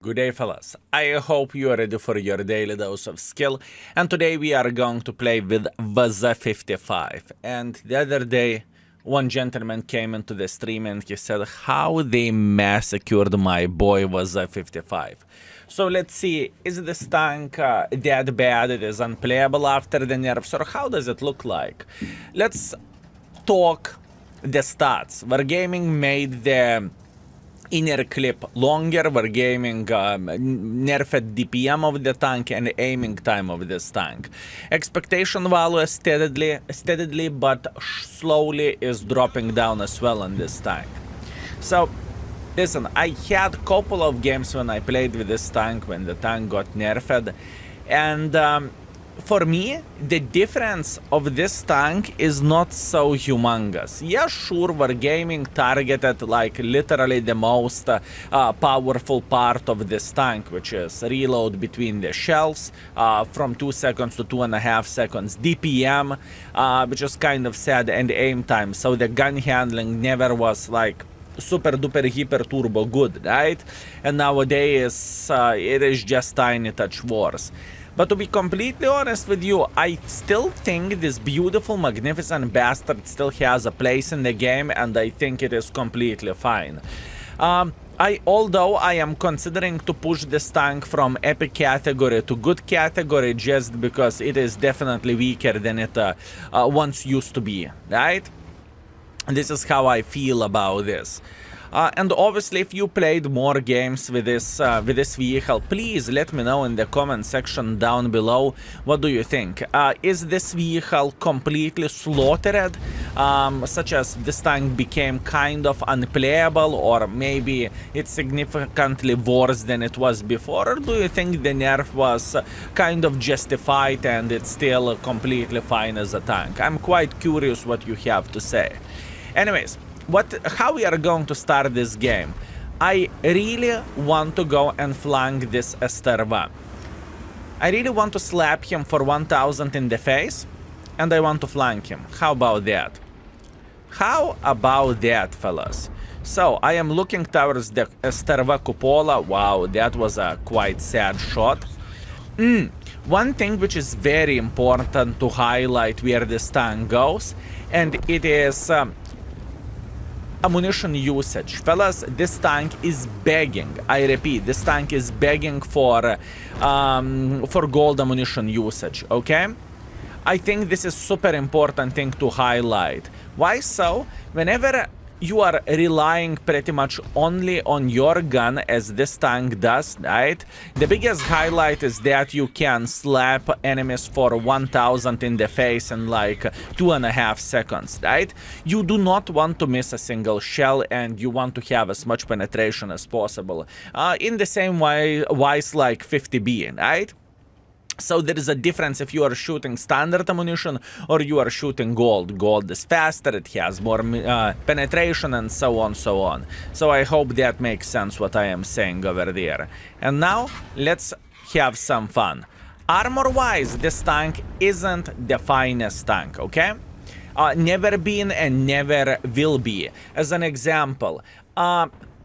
Good day, fellas. I hope you are ready for your daily dose of skill, and today we are going to play with Vaza 55. And the other day, one gentleman came into the stream and he said how they massacred my boy Vaza 55. So let's see, is this tank that bad, it is unplayable after the nerfs, or how does it look like? Let's talk the stats. Wargaming made the inner clip longer, wargaming nerfed DPM of the tank and aiming time of this tank. Expectation value steadily but slowly is dropping down as well on this tank. So listen, I had a couple of games when I played with this tank when the tank got nerfed, and for me, the difference of this tank is not so humongous. Yeah, sure, Wargaming targeted like literally the most powerful part of this tank, which is reload between the shells from 2 seconds to 2.5 seconds, DPM, which is kind of sad, and aim time. So the gun handling never was like super duper hyper turbo good, right? And nowadays it is just tiny touch worse. But to be completely honest with you, I still think this beautiful, magnificent bastard still has a place in the game, and I think it is completely fine. Although I am considering to push this tank from epic category to good category just because it is definitely weaker than it once used to be, right? This is how I feel about this. And obviously, if you played more games with this vehicle, please let me know in the comment section down below. What do you think? Is this vehicle completely slaughtered, such as this tank became kind of unplayable, or maybe it's significantly worse than it was before? Or do you think the nerf was kind of justified and it's still completely fine as a tank? I'm quite curious what you have to say. Anyways, how we are going to start this game? I really want to go and flank this Esterva. I really want to slap him for 1000 in the face, and I want to flank him. How about that? How about that, fellas? So, I am looking towards the Esterva cupola. Wow, that was a quite sad shot. One thing which is very important to highlight where this tank goes, and it is ammunition usage. Fellas, this tank is begging, I repeat, this tank is begging for gold ammunition usage, okay? I think this is super important thing to highlight. Why so? Whenever you are relying pretty much only on your gun, as this tank does, right? The biggest highlight is that you can slap enemies for 1000 in the face in like 2.5 seconds, right? You do not want to miss a single shell, and you want to have as much penetration as possible. In the same way, wise like 50B, right? So there is a difference if you are shooting standard ammunition or you are shooting gold. Gold is faster, it has more penetration, and so on, so on. So I hope that makes sense what I am saying over there. And now, let's have some fun. Armor-wise, this tank isn't the finest tank, okay? Never been and never will be. As an example,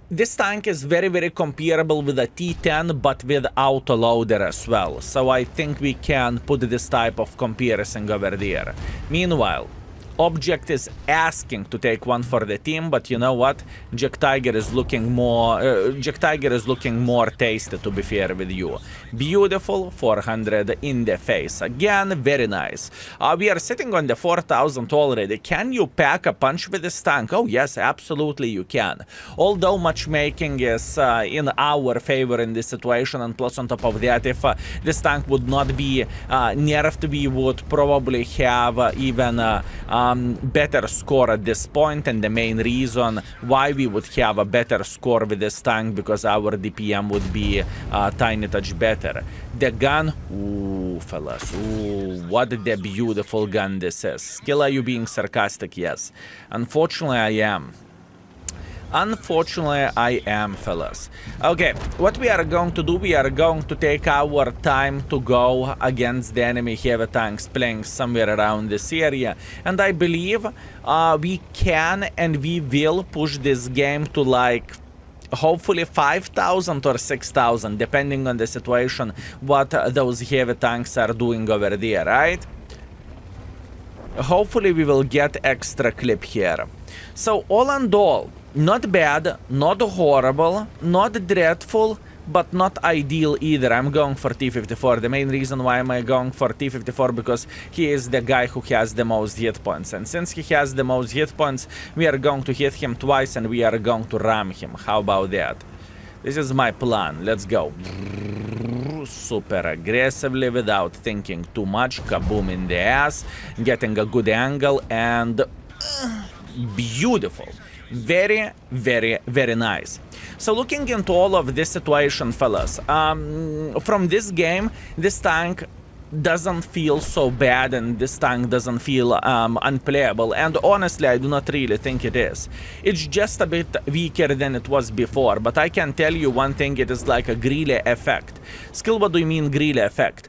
this tank is very comparable with a T10, but with autoloader as well. So I think we can put this type of comparison over there. Meanwhile, Object is asking to take one for the team, but you know what? Jack Tiger is looking more tasty, to be fair with you. Beautiful 400 in the face. Again, very nice. We are sitting on the 4000 already. Can you pack a punch with this tank? Oh yes, absolutely you can. Although matchmaking is in our favor in this situation, and plus on top of that, if this tank would not be nerfed, we would probably have even better score at this point, and the main reason why we would have a better score with this tank, because our DPM would be a tiny touch better. The gun, ooh, fellas, ooh, what a beautiful gun this is. Skill, are you being sarcastic? Yes. Unfortunately, I am. Unfortunately, I am, fellas. Okay, what we are going to do, we are going to take our time to go against the enemy heavy tanks playing somewhere around this area. And I believe we can and we will push this game to like hopefully 5,000 or 6,000, depending on the situation, what those heavy tanks are doing over there, right? Hopefully we will get extra clip here. So all in all, not bad, not horrible, not dreadful, but not ideal either. I'm going for T-54. The main reason why am I going for T-54, because he is the guy who has the most hit points. And since he has the most hit points, we are going to hit him twice and we are going to ram him. How about that? This is my plan. Let's go. Super aggressively without thinking too much. Kaboom in the ass. Getting a good angle and... beautiful. Very, very, very nice. So looking into all of this situation, fellas, from this game, this tank doesn't feel so bad and this tank doesn't feel unplayable, and honestly I do not really think it is. It's just a bit weaker than it was before, but I can tell you one thing, it is like a Grille effect. Skill, what do you mean Grille effect?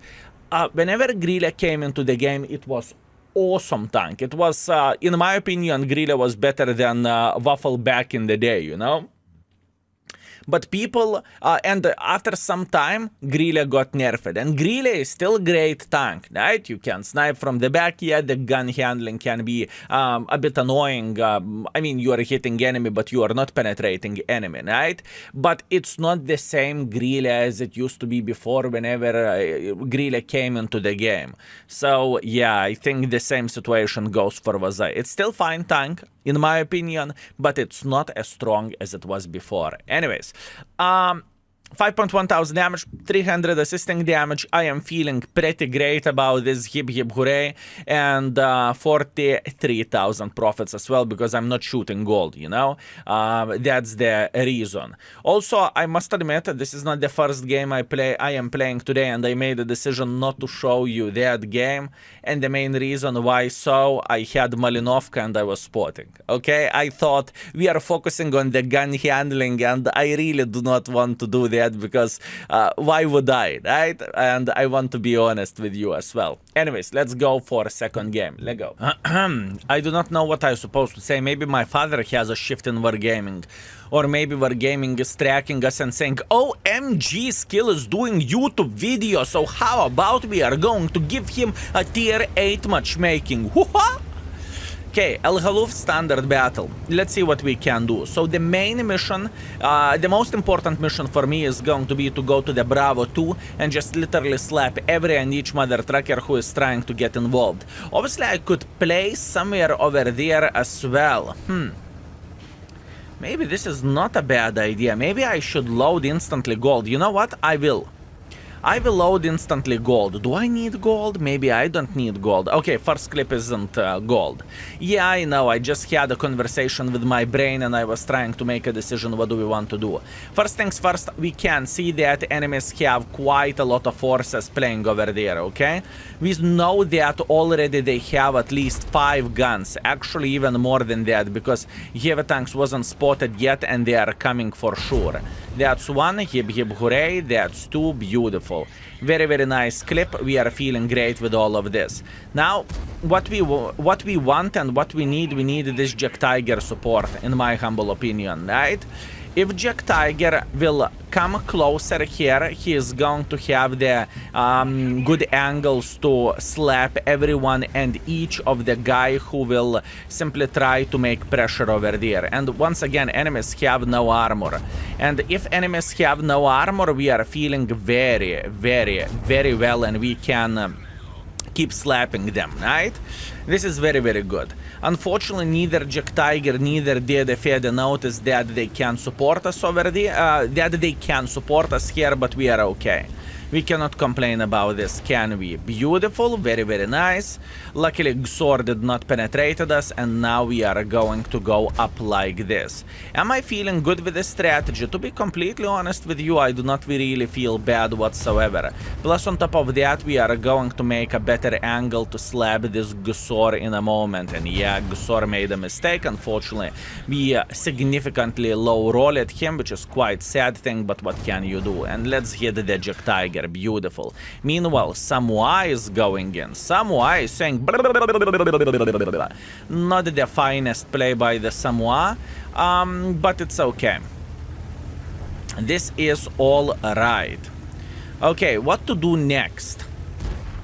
Whenever Grille came into the game, it was awesome tank. It was, in my opinion, Grille was better than Waffle back in the day, you know? But people, and after some time, Grille got nerfed. And Grille is still great tank, right? You can snipe from the back, yeah, the gun handling can be a bit annoying. I mean, you are hitting enemy, but you are not penetrating enemy, right? But it's not the same Grille as it used to be before whenever Grille came into the game. So, yeah, I think the same situation goes for Vazai. It's still fine tank, in my opinion, but it's not as strong as it was before. Anyways, 5.1 thousand damage, 300 assisting damage. I am feeling pretty great about this. Hip hip hooray. And 43,000 profits as well, because I'm not shooting gold, you know. That's the reason. Also, I must admit, this is not the first game I am playing today, and I made a decision not to show you that game. And the main reason why so, I had Malinovka and I was spotting. Okay, I thought we are focusing on the gun handling, and I really do not want to do that, because why would I, right? And I want to be honest with you as well. Anyways, let's go for a second game. Let's go. I do not know what I'm supposed to say. Maybe my father has a shift in Wargaming. Or maybe Wargaming is tracking us and saying, OMG, Skill is doing YouTube video, so how about we are going to give him a tier 8 matchmaking? Woo-ha! Okay, El Haluf standard battle. Let's see what we can do. So the main mission, the most important mission for me is going to be to go to the Bravo 2 and just literally slap every and each mother trucker who is trying to get involved. Obviously, I could play somewhere over there as well. Maybe this is not a bad idea. Maybe I should load instantly gold. You know what? I will load instantly gold. Do I need gold? Maybe I don't need gold. Okay, first clip isn't gold. Yeah, I know. I just had a conversation with my brain and I was trying to make a decision. What do we want to do? First things first, we can see that enemies have quite a lot of forces playing over there, okay? We know that already they have at least 5 guns. Actually, even more than that, because heavy tanks wasn't spotted yet and they are coming for sure. That's 1, hip hip hooray. That's 2, beautiful. Very, very nice clip. We are feeling great with all of this. Now, what we want and what we need this Jack Tiger support, in my humble opinion, right? If Jack Tiger will come closer here, he is going to have the good angles to slap everyone and each of the guy who will simply try to make pressure over there. And once again, enemies have no armor. And if enemies have no armor, we are feeling very, very, very well, and we can keep slapping them, right? This is very, very good. Unfortunately, neither Jack Tiger, neither did Fede notice that they can support us over there, that they can support us here, but we are okay. We cannot complain about this, can we? Beautiful, very, very nice. Luckily, Xor did not penetrate us, and now we are going to go up like this. Am I feeling good with this strategy? To be completely honest with you, I do not really feel bad whatsoever. Plus, on top of that, we are going to make a better angle to slap this Xor in a moment. And yeah, Xor made a mistake. Unfortunately, we significantly low roll at him, which is quite sad thing, but what can you do? And let's hit the Jack Tiger. Beautiful. Meanwhile, Samuai is going in. Samuai is saying not the finest play by the Samuai, but it's okay. This is all right. Okay, what to do next?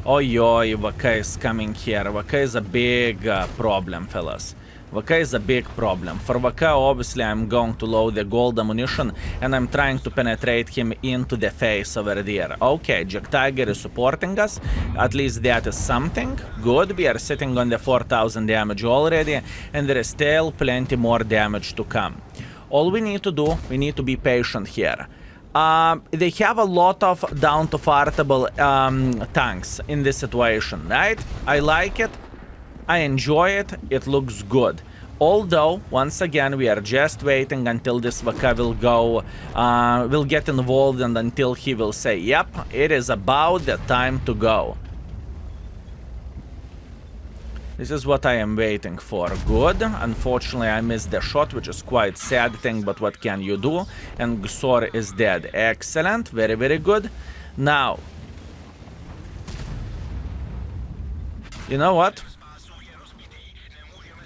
Oi, Vaka is coming here. Vaka is a big problem, fellas. Vaka is a big problem. For Vaka, obviously, I'm going to load the gold ammunition and I'm trying to penetrate him into the face over there. Okay, Jack Tiger is supporting us. At least that is something. Good, we are sitting on the 4,000 damage already and there is still plenty more damage to come. All we need to do, we need to be patient here. They have a lot of down-to-fartable tanks in this situation, right? I like it. I enjoy it. It looks good. Although, once again, we are just waiting until this Vaka will go, will get involved and until he will say, yep, it is about the time to go. This is what I am waiting for. Good. Unfortunately, I missed the shot, which is quite sad thing, but what can you do? And Gsor is dead. Excellent. Very, very good. Now, you know what?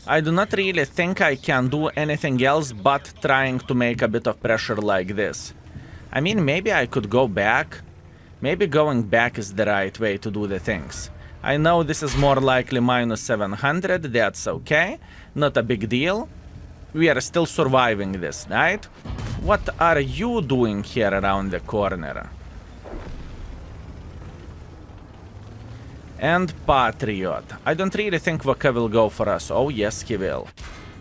I do not really think I can do anything else but trying to make a bit of pressure like this. I mean, maybe I could go back. Maybe going back is the right way to do the things. I know this is more likely minus 700, that's okay. Not a big deal. We are still surviving this, right? What are you doing here around the corner? And Patriot. I don't really think Vaka will go for us. Oh, yes, he will.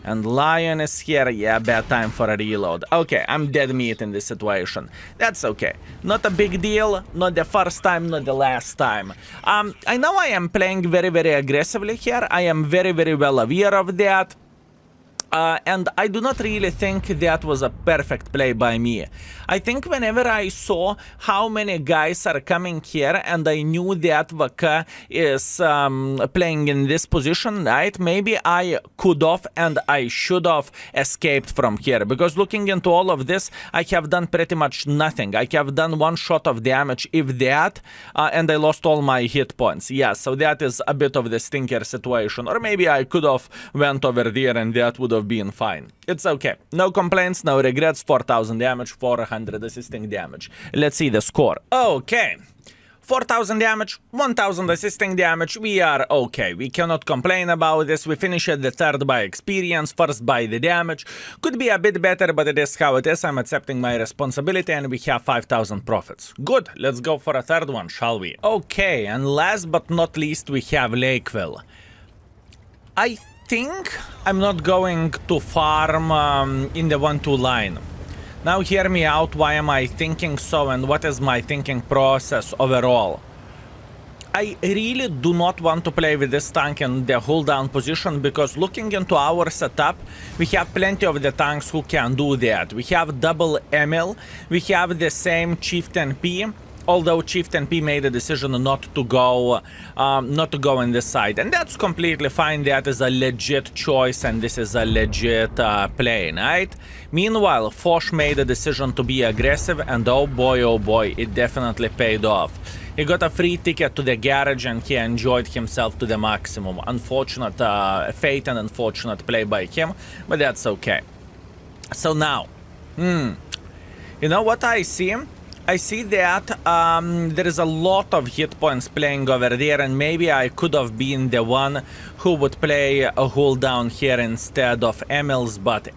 And Lion is here. Yeah, bad time for a reload. Okay, I'm dead meat in this situation. That's okay. Not a big deal. Not the first time, not the last time. I know I am playing very, very aggressively here. I am very, very well aware of that. And I do not really think that was a perfect play by me. I think whenever I saw how many guys are coming here and I knew that Vaka is playing in this position, right? Maybe I could have and I should have escaped from here. Because looking into all of this, I have done pretty much nothing. I have done one shot of damage, if that, and I lost all my hit points. Yeah, so that is a bit of the stinker situation. Or maybe I could have went over there and that would have been fine. It's okay. No complaints, no regrets. 4,000 damage, 400 assisting damage. Let's see the score. Okay. 4,000 damage, 1,000 assisting damage. We are okay. We cannot complain about this. We finished the third by experience, first by the damage. Could be a bit better, but it is how it is. I'm accepting my responsibility and we have 5,000 profits. Good. Let's go for a third one, shall we? Okay, and last but not least, we have Lakeville. I think I'm not going to farm in the 1-2 line. Now hear me out, why am I thinking so and what is my thinking process overall. I really do not want to play with this tank in the hold down position because looking into our setup, we have plenty of the tanks who can do that. We have double Emil, we have the same Chieftain P. Although Chieftain P made a decision not to go in this side. And that's completely fine. That is a legit choice and this is a legit play, right? Meanwhile, Foch made a decision to be aggressive and oh boy, it definitely paid off. He got a free ticket to the garage and he enjoyed himself to the maximum. Unfortunate fate and unfortunate play by him, but that's okay. So now, you know what I see? I see that there is a lot of hit points playing over there and maybe I could have been the one who would play a hold down here instead of Emil's, but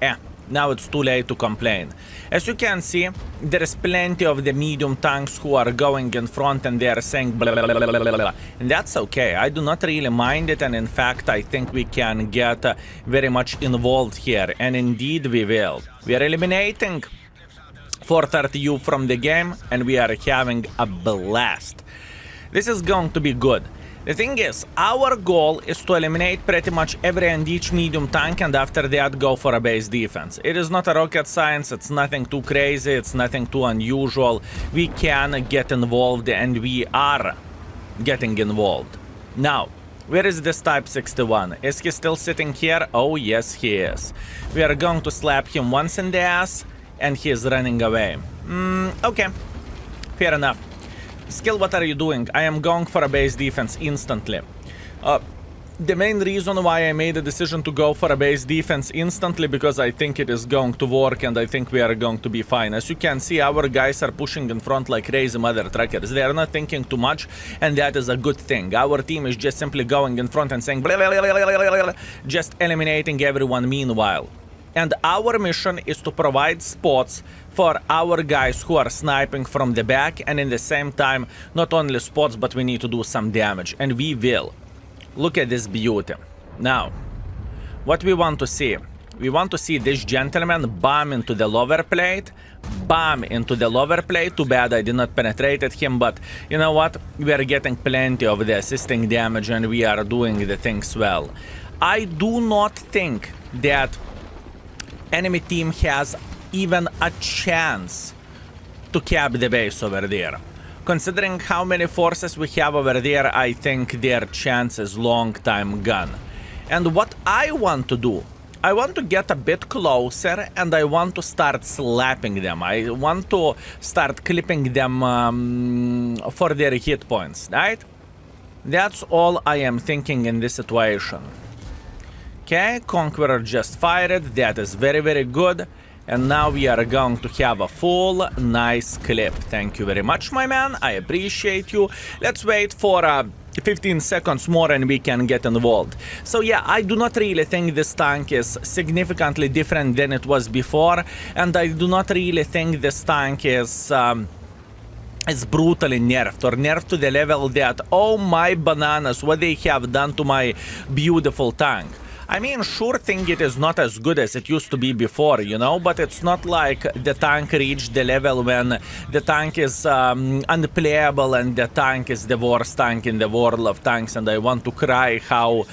now it's too late to complain. As you can see, there is plenty of the medium tanks who are going in front and they are saying blah, blah, blah, blah, blah, blah. And that's okay. I do not really mind it and in fact I think we can get very much involved here and indeed we will. We are eliminating 430U from the game and we are having a blast. This is going to be good. The thing is, our goal is to eliminate pretty much every and each medium tank and after that go for a base defense. It is not a rocket science, it's nothing too crazy, it's nothing too unusual. We can get involved and we are getting involved. Now, where is this Type 61? Is he still sitting here? Oh yes, he is. We are going to slap him once in the ass and he is running away. Okay, fair enough. Skill, what are you doing? I am going for a base defense instantly. the main reason why I made a decision to go for a base defense instantly, because I think it is going to work and I think we are going to be fine. As you can see, our guys are pushing in front like crazy mother truckers. They are not thinking too much, and that is a good thing. Our team is just simply going in front and saying blah, blah, blah, blah, blah, blah, just eliminating everyone meanwhile. And our mission is to provide spots for our guys who are sniping from the back, and in the same time, not only spots, but we need to do some damage, and we will. Look at this beauty. Now, what we want to see? We want to see this gentleman bomb into the lower plate. Bomb into the lower plate. Too bad I did not penetrate him, but you know what? We are getting plenty of the assisting damage and we are doing the things well. I do not think that enemy team has even a chance to cap the base over there. Considering how many forces we have over there, I think their chance is long time gone. And what I want to do, I want to get a bit closer and I want to start slapping them. I want to start clipping them for their hit points, right? That's all I am thinking in this situation. Okay, Conqueror just fired. That is very, very good. And now we are going to have a full nice clip. Thank you very much, my man. I appreciate you. Let's wait for 15 seconds more and we can get involved. So yeah, I do not really think this tank is significantly different than it was before. And I do not really think this tank is brutally nerfed, or nerfed to the level that, oh my bananas, what they have done to my beautiful tank. I mean, sure thing it is not as good as it used to be before, you know, but it's not like the tank reached the level when the tank is unplayable and the tank is the worst tank in the world of tanks, and I want to cry how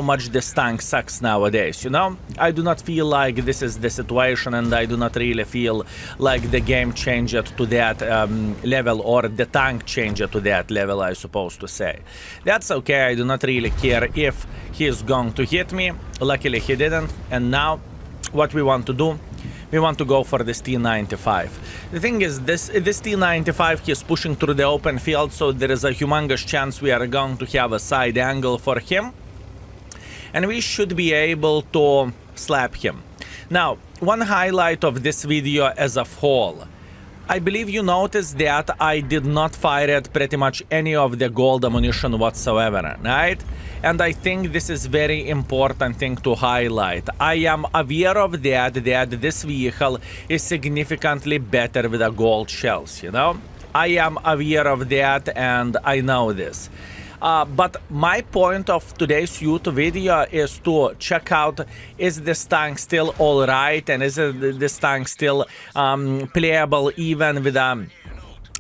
much this tank sucks nowadays, you know? I do not feel like this is the situation, and I do not really feel like the game changed to that level, or the tank changed to that level, I suppose to say. That's okay, I do not really care if he is going to hit me. Luckily he didn't. And now what we want to do, we want to go for this T95. The thing is, this T95, he's pushing through the open field, so there is a humongous chance we are going to have a side angle for him, and we should be able to slap him. Now, one highlight of this video as a whole, I believe you noticed that I did not fire at pretty much any of the gold ammunition whatsoever, right? And I think this is very important thing to highlight. I am aware of that this vehicle is significantly better with the gold shells, you know? I am aware of that and I know this. But my point of today's YouTube video is to check out, is this tank still alright, and is this tank still playable even with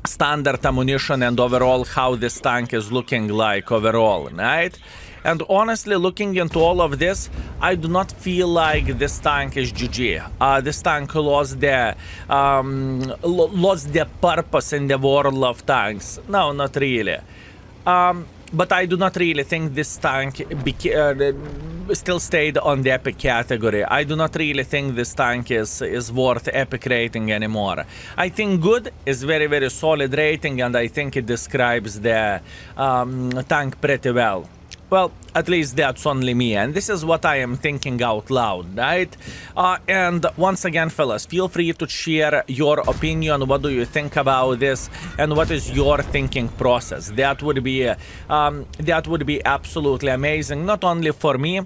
standard ammunition, and overall how this tank is looking like overall, right? And honestly, looking into all of this, I do not feel like this tank is GG. This tank lost the purpose in the world of tanks. No, not really. But I do not really think this tank still stayed on the epic category. I do not really think this tank is worth epic rating anymore. I think good is very, very solid rating, and I think it describes the tank pretty well. Well, at least that's only me, and this is what I am thinking out loud, right? And once again, fellas, feel free to share your opinion. What do you think about this, and what is your thinking process? That would be absolutely amazing, not only for me,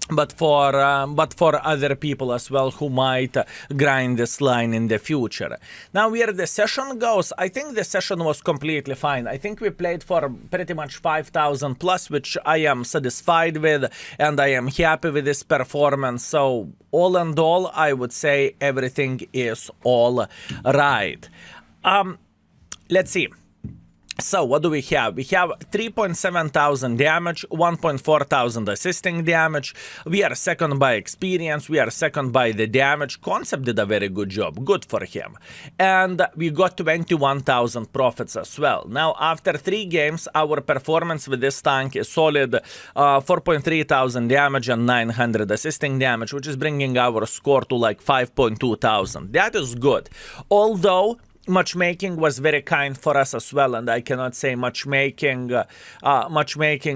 but for other people as well who might grind this line in the future. Now, where the session goes, I think the session was completely fine. I think we played for pretty much 5,000 plus, which I am satisfied with, and I am happy with this performance. So all in all, I would say everything is all right. Let's see. So what do we have? We have 3.7 thousand damage, 1.4 thousand assisting damage. We are second by experience. We are second by the damage. Concept did a very good job. Good for him. And we got 21,000 profits as well. Now, after 3 games, our performance with this tank is solid. 4.3 thousand damage and 900 assisting damage, which is bringing our score to like 5.2 thousand. That is good. Although matchmaking was very kind for us as well, and I cannot say matchmaking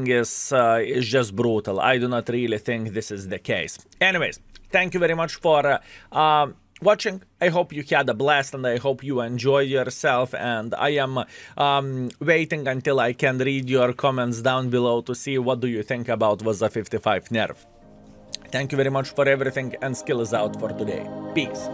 is just brutal. I do not really think this is the case. Anyways, thank you very much for watching. I hope you had a blast and I hope you enjoy yourself, and I am waiting until I can read your comments down below to see what do you think about Vaza 55 nerf. Thank you very much for everything, and skill is out for today. Peace.